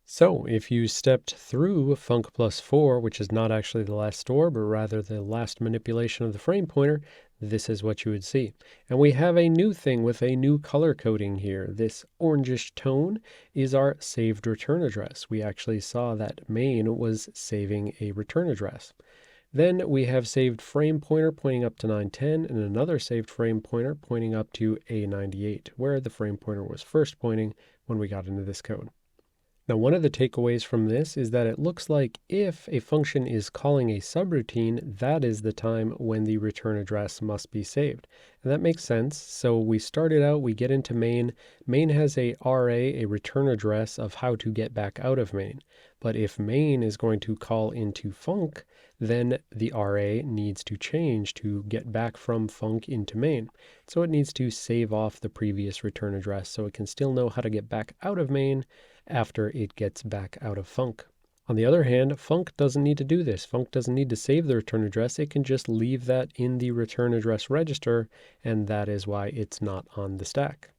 So if you stepped through func plus 4, which is not actually the last store, but rather the last manipulation of the frame pointer, this is what you would see. And we have a new thing with a new color coding here. This orangish tone is our saved return address. We actually saw that main was saving a return address. Then we have saved frame pointer pointing up to 910 and another saved frame pointer pointing up to A98, where the frame pointer was first pointing when we got into this code. Now, one of the takeaways from this is that it looks like if a function is calling a subroutine, that is the time when the return address must be saved. And that makes sense. So we started out, we get into main. Main has a RA, a return address of how to get back out of main. But if main is going to call into func, then the RA needs to change to get back from func into main. So it needs to save off the previous return address so it can still know how to get back out of main after it gets back out of func. On the other hand, func doesn't need to do this. Func doesn't need to save the return address. It can just leave that in the return address register, and that is why it's not on the stack.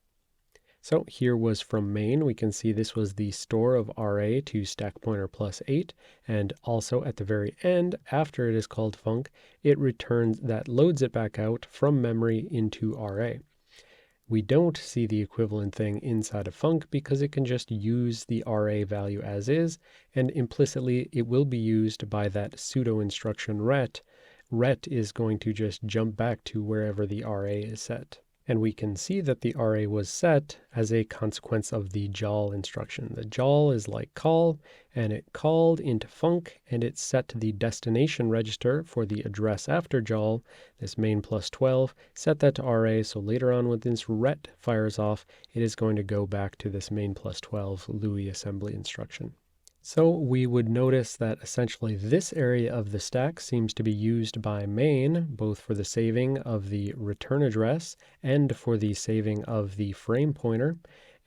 So here was from main. We can see this was the store of RA to stack pointer plus 8, and also at the very end, after it is called func, it returns that, loads it back out from memory into RA. We don't see the equivalent thing inside of func because it can just use the RA value as is, and implicitly it will be used by that pseudo instruction ret. Ret is going to just jump back to wherever the RA is set. And we can see that the RA was set as a consequence of the jal instruction. The jal is like call, and it called into func, and it set the destination register for the address after jal, this main plus 12, set that to RA, so later on when this ret fires off, it is going to go back to this main plus 12 Louis assembly instruction. So we would notice that essentially this area of the stack seems to be used by main, both for the saving of the return address and for the saving of the frame pointer.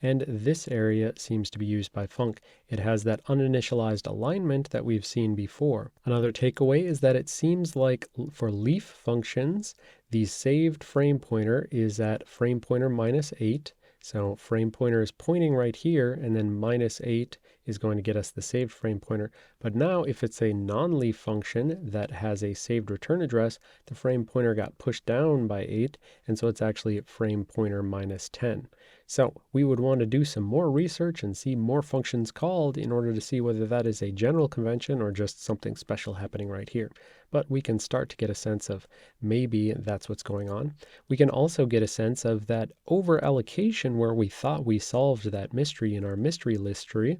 And this area seems to be used by func. It has that uninitialized alignment that we've seen before. Another takeaway is that it seems like for leaf functions, the saved frame pointer is at frame pointer minus 8. So frame pointer is pointing right here, and then minus 8 is going to get us the saved frame pointer. But now if it's a non-leaf function that has a saved return address, the frame pointer got pushed down by 8, and so it's actually frame pointer minus 10. So we would want to do some more research and see more functions called in order to see whether that is a general convention or just something special happening right here. But we can start to get a sense of maybe that's what's going on. We can also get a sense of that over allocation where we thought we solved that mystery in our mystery list tree.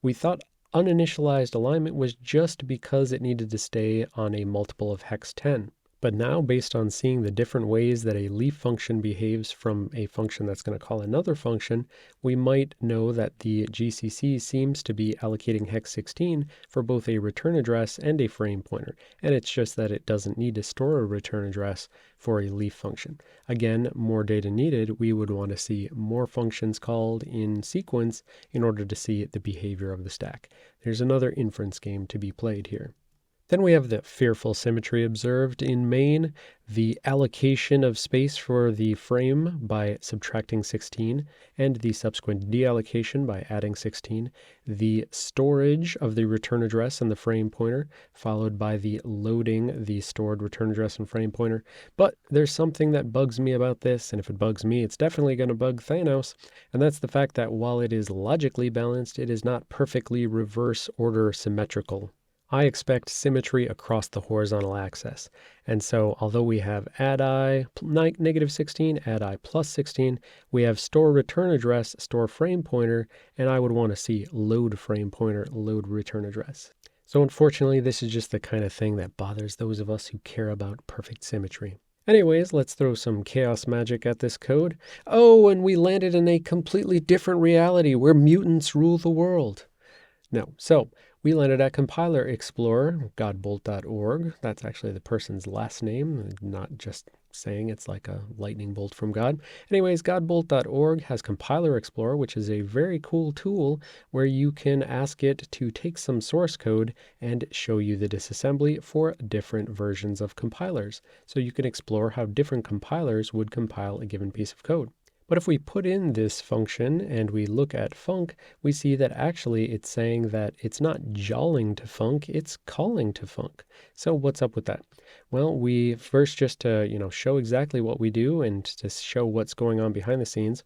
We thought uninitialized alignment was just because it needed to stay on a multiple of hex 10. But now, based on seeing the different ways that a leaf function behaves from a function that's going to call another function, we might know that the GCC seems to be allocating hex 16 for both a return address and a frame pointer. And it's just that it doesn't need to store a return address for a leaf function. Again, more data needed. We would want to see more functions called in sequence in order to see the behavior of the stack. There's another inference game to be played here. Then we have the fearful symmetry observed in main, the allocation of space for the frame by subtracting 16, and the subsequent deallocation by adding 16, the storage of the return address and the frame pointer, followed by the loading the stored return address and frame pointer. But there's something that bugs me about this, and if it bugs me, it's definitely going to bug Thanos, and that's the fact that while it is logically balanced, it is not perfectly reverse order symmetrical. I expect symmetry across the horizontal axis. And so although we have add I negative 16, add I plus 16, we have store return address, store frame pointer, and I would want to see load frame pointer, load return address. So unfortunately, this is just the kind of thing that bothers those of us who care about perfect symmetry. Anyways, let's throw some chaos magic at this code. Oh, and we landed in a completely different reality where mutants rule the world. No, so we landed at Compiler Explorer, godbolt.org. That's actually the person's last name, not just saying it's like a lightning bolt from God. Anyways, godbolt.org has Compiler Explorer, which is a very cool tool where you can ask it to take some source code and show you the disassembly for different versions of compilers. So you can explore how different compilers would compile a given piece of code. But if we put in this function and we look at func, we see that actually it's saying that it's not jolling to func, it's calling to func. So what's up with that? Well, we first, just to show exactly what we do and to show what's going on behind the scenes,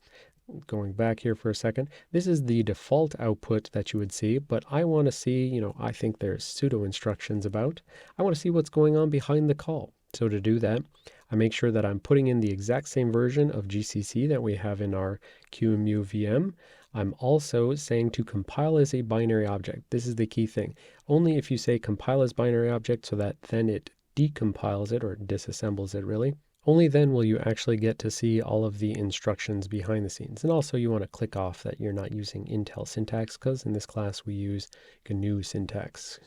going back here for a second, this is the default output that you would see, but I want to see, I think there's pseudo instructions about. I want to see what's going on behind the call. So to do that, I make sure that I'm putting in the exact same version of GCC that we have in our QEMU VM. I'm also saying to compile as a binary object. This is the key thing. Only if you say compile as binary object so that then it decompiles it or disassembles it really. Only then will you actually get to see all of the instructions behind the scenes. And also you want to click off that you're not using Intel syntax because in this class we use GNU syntax.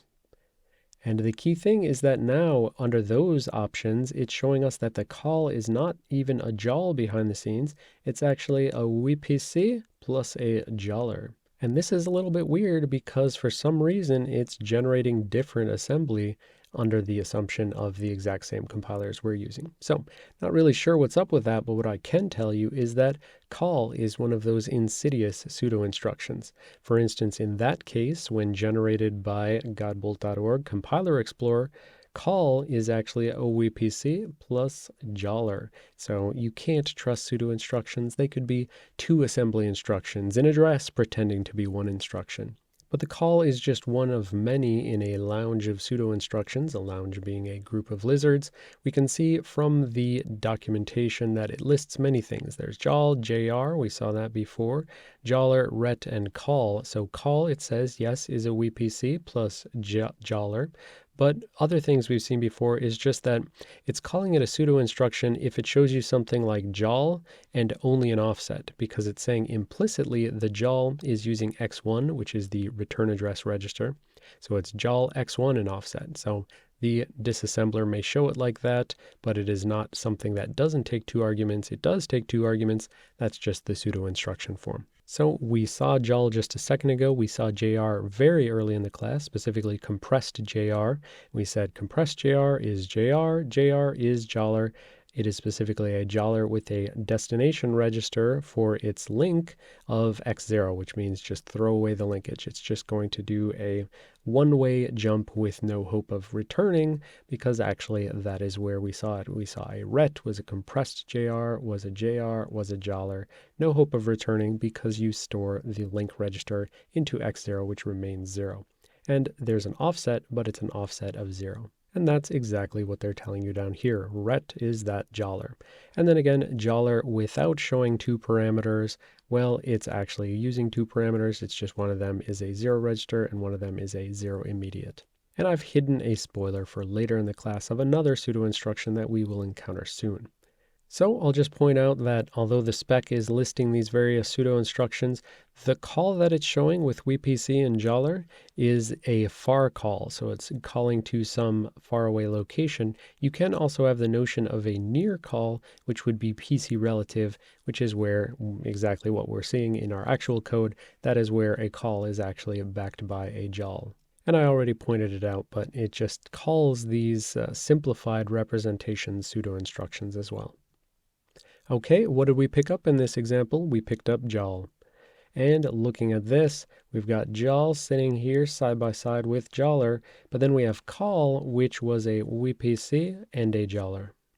And the key thing is that now under those options, it's showing us that the call is not even a jol behind the scenes. It's actually a WPC plus a joller. And this is a little bit weird because for some reason it's generating different assembly under the assumption of the exact same compilers we're using. So not really sure what's up with that, but what I can tell you is that call is one of those insidious pseudo instructions. For instance, in that case, when generated by godbolt.org compiler explorer, call is actually OWPC plus joller. So you can't trust pseudo instructions. They could be two assembly instructions in address pretending to be one instruction. But the call is just one of many in a lounge of pseudo instructions, a lounge being a group of lizards. We can see from the documentation that it lists many things. There's jol, jr, we saw that before, joller, ret, and call. So call, it says, yes, is a WPC plus joller. But other things we've seen before is just that it's calling it a pseudo instruction if it shows you something like jol and only an offset, because it's saying implicitly the jol is using x1, which is the return address register. So it's jol x1 and offset. So the disassembler may show it like that, but it is not something that doesn't take two arguments. It does take two arguments. That's just the pseudo instruction form. So we saw jol just a second ago. We saw jr very early in the class, specifically compressed jr. We said compressed jr is jr, jr is joller. It is specifically a joller with a destination register for its link of x0, which means just throw away the linkage. It's just going to do a one-way jump with no hope of returning, because actually that is where we saw it. We saw a ret was a compressed jr, was a joller, no hope of returning because you store the link register into x0, which remains 0. And there's an offset, but it's an offset of 0. And that's exactly what they're telling you down here. Ret is that joller. And then again, joller without showing two parameters, well, it's actually using two parameters. It's just one of them is a 0 register and one of them is a 0 immediate. And I've hidden a spoiler for later in the class of another pseudo instruction that we will encounter soon. So I'll just point out that although the spec is listing these various pseudo instructions, the call that it's showing with WPC and joller is a far call. So it's calling to some faraway location. You can also have the notion of a near call, which would be PC relative, which is where exactly what we're seeing in our actual code. That is where a call is actually backed by a jol. And I already pointed it out, but it just calls these simplified representation pseudo instructions as well. Okay, what did we pick up in this example? We picked up jol. And looking at this, we've got jol sitting here side by side with joller, but then we have call, which was a WPC and a joller.